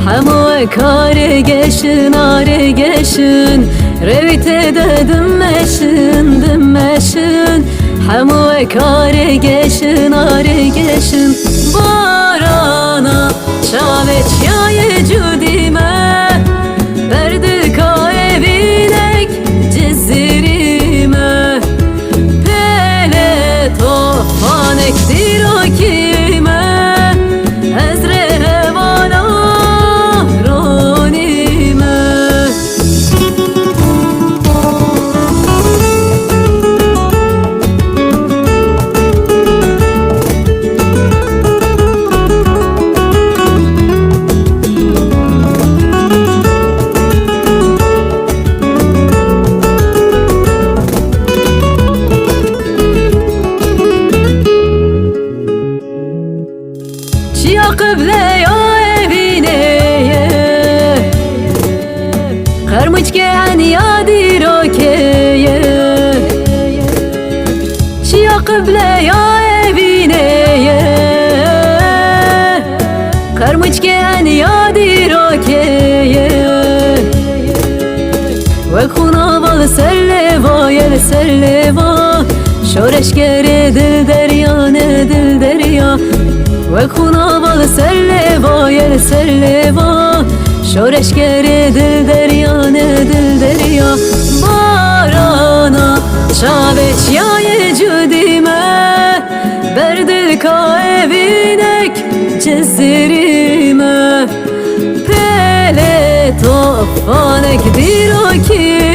همو کار گشن آره گشن رویت دمشن دمشن همو کار گشن آره گشن بارانا شاوت یای جودیمه برد کای بینک جزیریمه پله توفانک دیروکیمه از رهوانا رونیمه چیا قبله یا بینه خرمج که انیادی رو که چیا قبله یا بینه خرمج که انیادی رو که و خونا بال سرلوا یل سرلوا شورش گره دل دریا نه دل دریا و خونا بال سرلوا یل سرلوا شورش گره دل دریا نه دل دریا بارانا شابت یای جودیمه بر دل کای بینک جزیریمه پله توفانک دیروکی